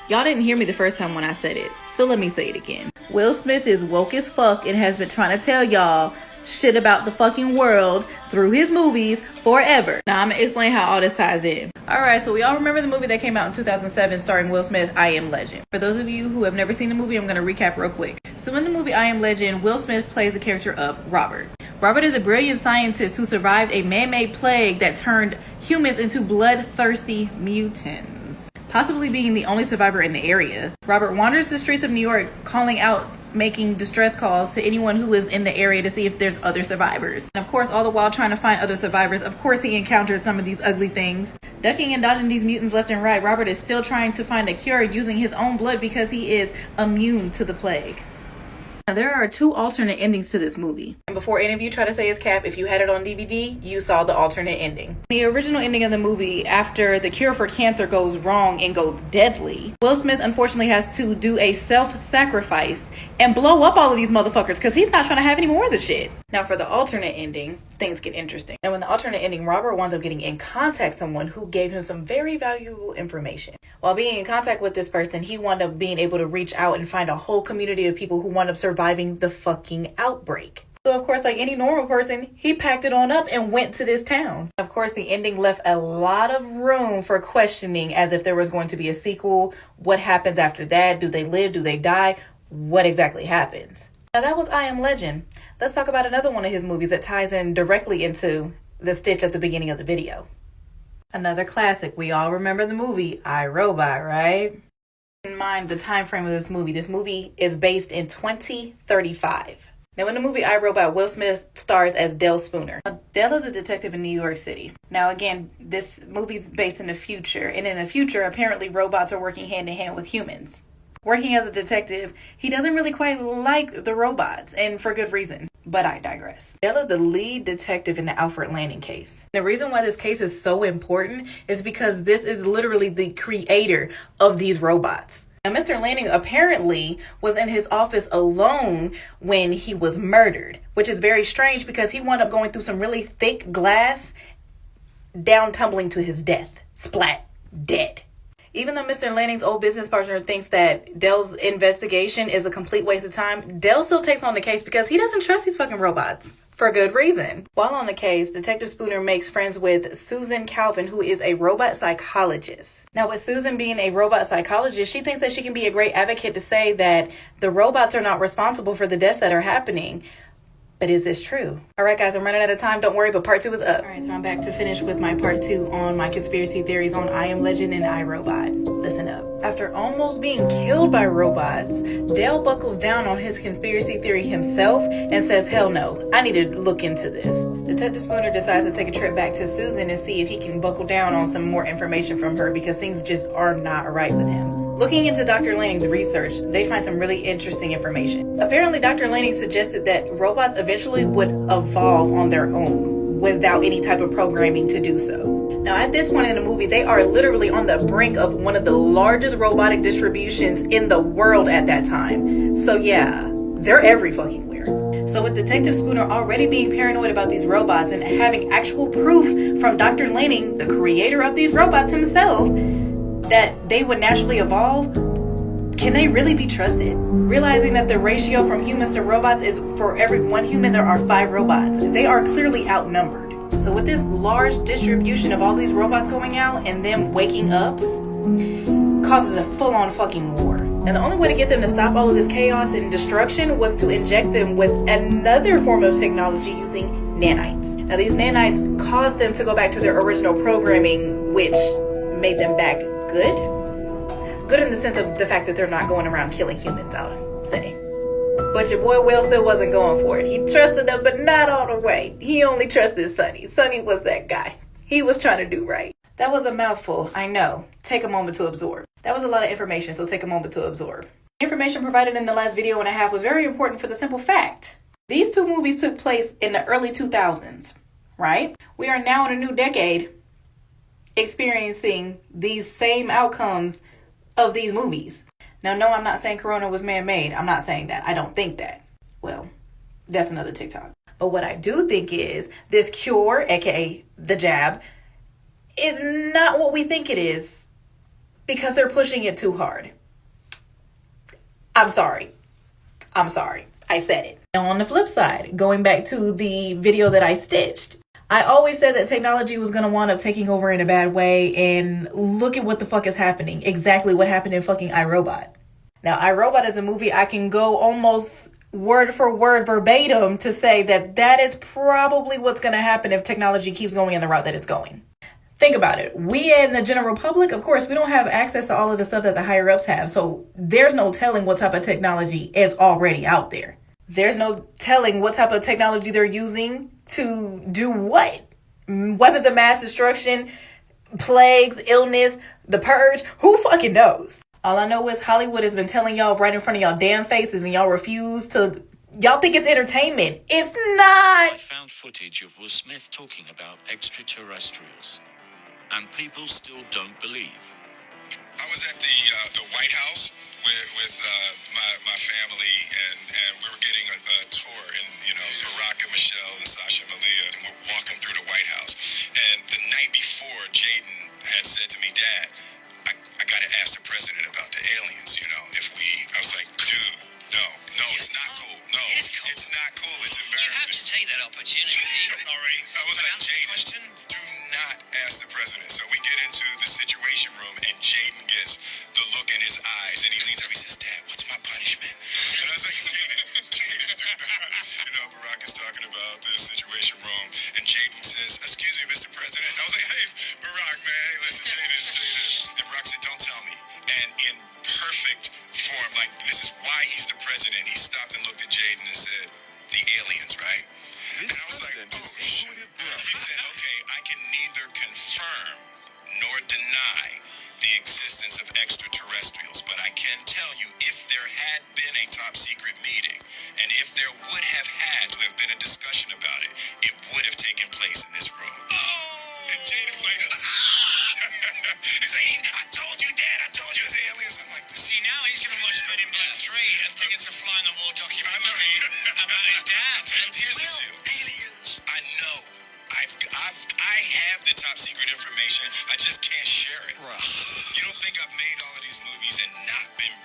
Y'all didn't hear me the first time when I said it, so let me say it again. Will Smith is woke as fuck and has been trying to tell y'all shit about the fucking world through his movies forever. Now I'm gonna explain how all this ties in. Alright, so we all remember the movie that came out in 2007 starring Will Smith, I Am Legend. For those of you who have never seen the movie, I'm gonna recap real quick. So in the movie I Am Legend, Will Smith plays the character of Robert. Robert is a brilliant scientist who survived a man-made plague that turned humans into bloodthirsty mutants, possibly being the only survivor in the area. Robert wanders the streets of New York, calling out, making distress calls to anyone who is in the area to see if there's other survivors. And of course, all the while trying to find other survivors, of course he encounters some of these ugly things. Ducking and dodging these mutants left and right, Robert is still trying to find a cure using his own blood because he is immune to the plague. Now, there are two alternate endings to this movie. And before any of you try to say it's cap, if you had it on DVD, you saw the alternate ending. The original ending of the movie, after the cure for cancer goes wrong and goes deadly, Will Smith unfortunately has to do a self-sacrifice and blow up all of these motherfuckers because he's not trying to have any more of the shit. Now for the alternate ending, things get interesting. Now in the alternate ending, Robert winds up getting in contact with someone who gave him some very valuable information. While being in contact with this person, he wound up being able to reach out and find a whole community of people who wound up surviving the fucking outbreak. So of course, like any normal person, he packed it on up and went to this town. Of course, the ending left a lot of room for questioning, as if there was going to be a sequel. What happens after that? Do they live? Do they die? What exactly happens? Now that was I Am Legend. Let's talk about another one of his movies that ties in directly into the stitch at the beginning of the video. Another classic. We all remember the movie iRobot, right? Keep in mind the time frame of this movie. This movie is based in 2035. Now in the movie iRobot, Will Smith stars as Dale Spooner. Now, Dale is a detective in New York City. Now again, this movie's based in the future, and in the future apparently robots are working hand in hand with humans. Working as a detective, he doesn't really quite like the robots, and for good reason. But I digress. Dale is the lead detective in the Alfred Landing case. The reason why this case is so important is because this is literally the creator of these robots. Now, Mr. Landing apparently was in his office alone when he was murdered, which is very strange because he wound up going through some really thick glass, down tumbling to his death. Splat. Dead. Even though Mr. Lanning's old business partner thinks that Dale's investigation is a complete waste of time, Dale still takes on the case because he doesn't trust these fucking robots. For good reason. While on the case, Detective Spooner makes friends with Susan Calvin, who is a robot psychologist. Now, with Susan being a robot psychologist, she thinks that she can be a great advocate to say that the robots are not responsible for the deaths that are happening. But is this true? All right, guys, I'm running out of time. Don't worry, but part 2 is up. All right, so I'm back to finish with my part 2 on my conspiracy theories on I Am Legend and iRobot. Listen up. After almost being killed by robots, Dale buckles down on his conspiracy theory himself and says, hell no, I need to look into this. Detective Spooner decides to take a trip back to Susan and see if he can buckle down on some more information from her because things just are not right with him. Looking into Dr. Lanning's research, they find some really interesting information. Apparently, Dr. Lanning suggested that robots eventually would evolve on their own without any type of programming to do so. Now, at this point in the movie, they are literally on the brink of one of the largest robotic distributions in the world at that time. So yeah, they're every fucking where. So with Detective Spooner already being paranoid about these robots and having actual proof from Dr. Lanning, the creator of these robots himself, that they would naturally evolve, can they really be trusted? Realizing that the ratio from humans to robots is for every 1 human, there are 5 robots. They are clearly outnumbered. So with this large distribution of all these robots going out and them waking up, causes a full-on fucking war. Now the only way to get them to stop all of this chaos and destruction was to inject them with another form of technology using nanites. Now these nanites caused them to go back to their original programming, which made them back good in the sense of the fact that they're not going around killing humans, I'll say. But your boy Will still wasn't going for it. He trusted them, but not all the way. He only trusted Sonny. Sonny was that guy. He was trying to do right. That was a mouthful, I know. Take a moment to absorb. That was a lot of information, so take a moment to absorb. The information provided in the last video and a half was very important for the simple fact. These 2 movies took place in the early 2000s, right? We are now in a new decade, experiencing these same outcomes of these movies. Now, no, I'm not saying Corona was man-made. I'm not saying that. I don't think that. Well, that's another TikTok. But what I do think is this cure, aka the jab, is not what we think it is because they're pushing it too hard. I'm sorry. I said it. Now on the flip side, going back to the video that I stitched, I always said that technology was going to wind up taking over in a bad way, and look at what the fuck is happening. Exactly what happened in fucking iRobot. Now, iRobot is a movie I can go almost word for word verbatim to say that is probably what's going to happen if technology keeps going in the route that it's going. Think about it. We in the general public, of course, we don't have access to all of the stuff that the higher ups have. So there's no telling what type of technology is already out there. There's no telling what type of technology they're using to do what? Weapons of mass destruction, plagues, illness, the purge. Who fucking knows? All I know is Hollywood has been telling y'all right in front of y'all damn faces, and y'all refuse to. Y'all think it's entertainment. It's not. I found footage of Will Smith talking about extraterrestrials, and people still don't believe. I was at the White House with my family, and we were getting a tour, and Barack and Michelle and Sasha and Malia, and we're walking through the White House. And the night before, Jaden had said to me, Dad, I gotta ask the president about the aliens. I was like, dude, no, it's not cool. No, it's not cool. It's embarrassing. You have to take that opportunity. All right, I was like, Jaden, do not ask the president. So we get into the situation room, and Jaden gets the look in his eyes, and he leans over, he says, Dad, what's my punishment? And I was like, Jaden, do not. Barack is talking about the situation room, and Jaden says, excuse me, Mr. President. I was like, hey, Barack, man, hey, listen, Jaden. And Barack said, don't tell me. And in perfect form, like, this is why he's the president, he stopped and looked at Jaden and said, the aliens, right? And I was like, oh, shit. He said, okay, I can neither confirm nor deny the existence of extraterrestrials, but I can tell you if there had been a top secret meeting, and if there would have had to have been a discussion about it, it would have taken place in this room. Oh! And Jaden's like, he's like, I told you, Dad, I told you it's aliens. I'm like, See, now he's going to watch Men in Black 3 and think it's a fly-on-the-wall documentary about his dad. And here's the deal. Aliens. I know. I have the top secret information. I just can't share it. Right. You don't think I've made all of these movies and not been